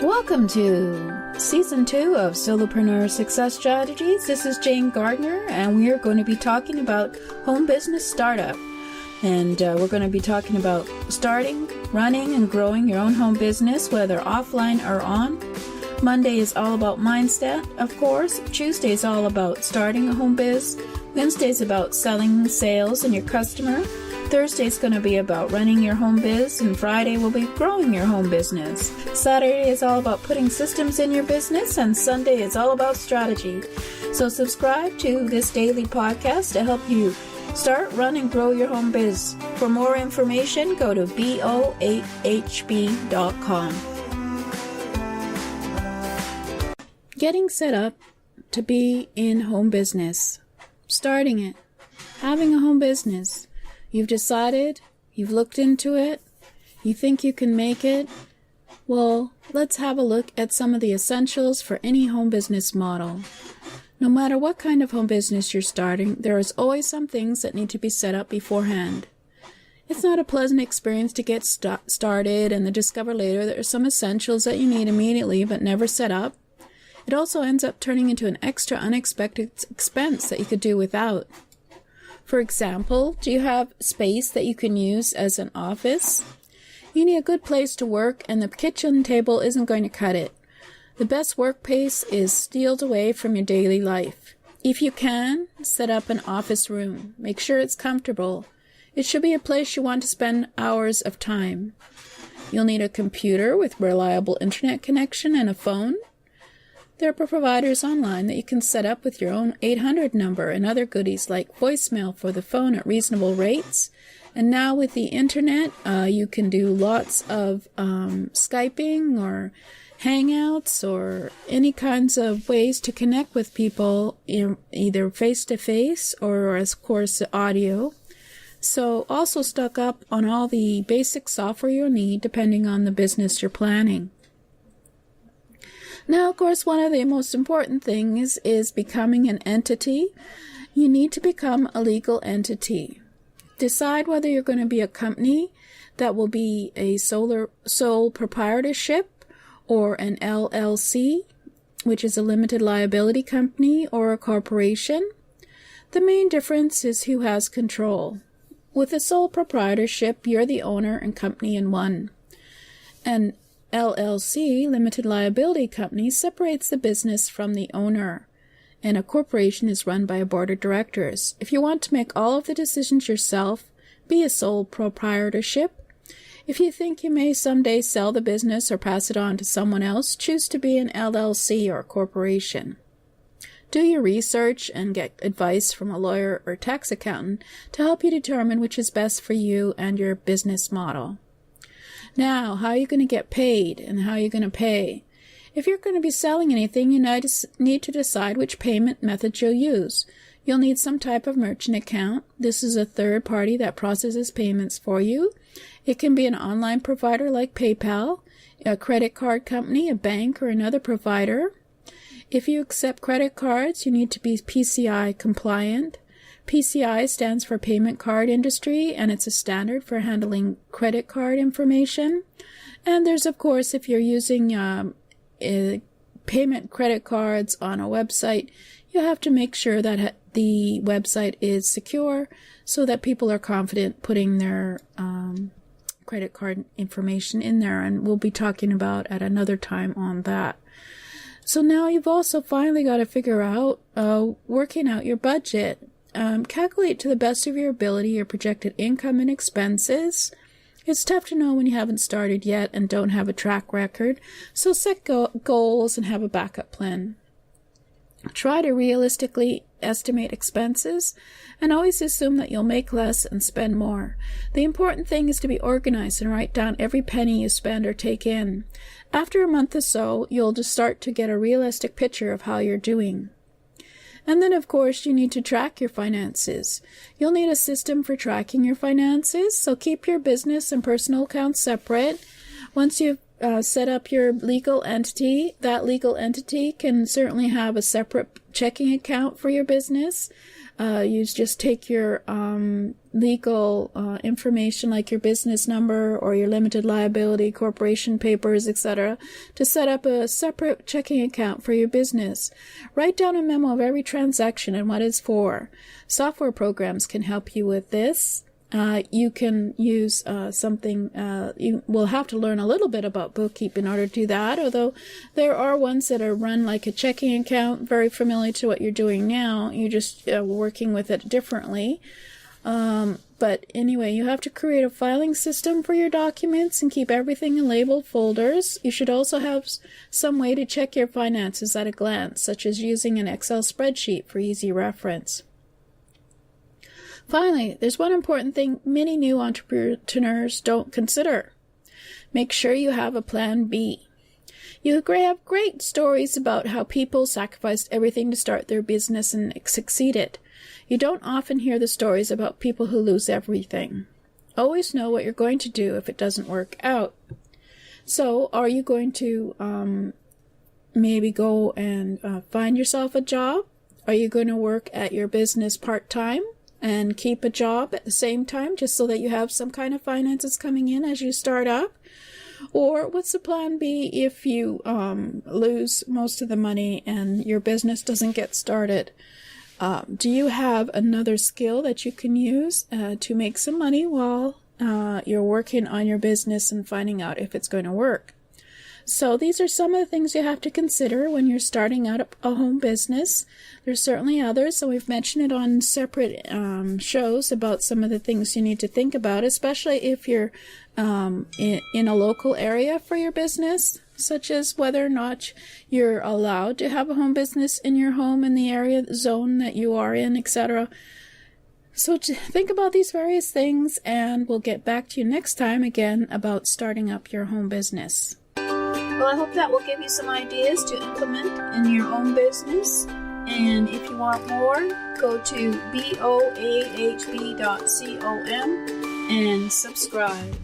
Welcome to Season 2 of Solopreneur Success Strategies. This is Jane Gardner, and we are going to be talking about home business startup. And we're going to be talking about starting, running, and growing your own home business, whether offline or on. Monday is all about mindset, of course. Tuesday is all about starting a home biz. Wednesday is about selling, sales, and your customer. Thursday is going to be about running your home biz, and Friday will be growing your home business. Saturday is all about putting systems in your business, and Sunday is all about strategy. So subscribe to this daily podcast to help you start, run, and grow your home biz. For more information, go to bo8hb.com. Getting set up to be in home business. Starting it. Having a home business. You've decided, you've looked into it, you think you can make it. Well, let's have a look at some of the essentials for any home business model. No matter what kind of home business you're starting, there is always some things that need to be set up beforehand. It's not a pleasant experience to get started and then discover later there are some essentials that you need immediately but never set up. It also ends up turning into an extra unexpected expense that you could do without. For example, do you have space that you can use as an office? You need a good place to work, and the kitchen table isn't going to cut it. The best workplace is stealed away from your daily life. If you can, set up an office room. Make sure it's comfortable. It should be a place you want to spend hours of time. You'll need a computer with reliable internet connection and a phone. There are providers online that you can set up with your own 800 number and other goodies like voicemail for the phone at reasonable rates. And now with the internet, you can do lots of Skyping or Hangouts or any kinds of ways to connect with people, either face-to-face or, of course, audio. So also stock up on all the basic software you'll need depending on the business you're planning. Now, of course, one of the most important things is becoming an entity. You need to become a legal entity. Decide whether you're going to be a company that will be a sole proprietorship or an LLC, which is a limited liability company, or a corporation. The main difference is who has control. With a sole proprietorship, you're the owner and company in one. And LLC, limited liability company, separates the business from the owner, and a corporation is run by a board of directors. If you want to make all of the decisions yourself, be a sole proprietorship. If you think you may someday sell the business or pass it on to someone else, choose to be an LLC or corporation. Do your research and get advice from a lawyer or tax accountant to help you determine which is best for you and your business model. Now, how are you going to get paid and how are you going to pay? If you're going to be selling anything, you need to decide which payment method you'll use. You'll need some type of merchant account. This is a third party that processes payments for you. It can be an online provider like PayPal, a credit card company, a bank, or another provider. If you accept credit cards, you need to be PCI compliant. PCI stands for Payment Card Industry, and it's a standard for handling credit card information. And there's, of course, if you're using payment credit cards on a website, you have to make sure that the website is secure so that people are confident putting their credit card information in there. And we'll be talking about at another time on that. So now you've also finally got to figure out working out your budget. Calculate to the best of your ability your projected income and expenses. It's tough to know when you haven't started yet and don't have a track record, so set goals and have a backup plan. Try to realistically estimate expenses and always assume that you'll make less and spend more. The important thing is to be organized and write down every penny you spend or take in. After a month or so, you'll just start to get a realistic picture of how you're doing. And then, of course, you need to track your finances. You'll need a system for tracking your finances, so keep your business and personal accounts separate. Once you've set up your legal entity, that legal entity can certainly have a separate checking account for your business. You just take your legal information like your business number or your limited liability corporation papers, etc., to set up a separate checking account for your business. Write down a memo of every transaction and what it's for. Software programs can help you with this. You can use something, you will have to learn a little bit about bookkeeping in order to do that, although there are ones that are run like a checking account, very familiar to what you're doing now. You're just working with it differently. But anyway, you have to create a filing system for your documents and keep everything in labeled folders. You should also have some way to check your finances at a glance, such as using an Excel spreadsheet for easy reference. Finally, there's one important thing many new entrepreneurs don't consider. Make sure you have a plan B. You have great stories about how people sacrificed everything to start their business and succeeded. You don't often hear the stories about people who lose everything. Always know what you're going to do if it doesn't work out. So, are you going to maybe go and find yourself a job? Are you going to work at your business part-time and keep a job at the same time just so that you have some kind of finances coming in as you start up? Or what's the plan B if you lose most of the money and your business doesn't get started? Do you have another skill that you can use to make some money while you're working on your business and finding out if it's going to work? So these are some of the things you have to consider when you're starting out a home business. There's certainly others, so we've mentioned it on separate shows about some of the things you need to think about, especially if you're in a local area for your business, such as whether or not you're allowed to have a home business in your home in the area zone that you are in, etc. So think about these various things, and we'll get back to you next time again about starting up your home business. Well, I hope that will give you some ideas to implement in your own business. And if you want more, go to boahb.com and subscribe.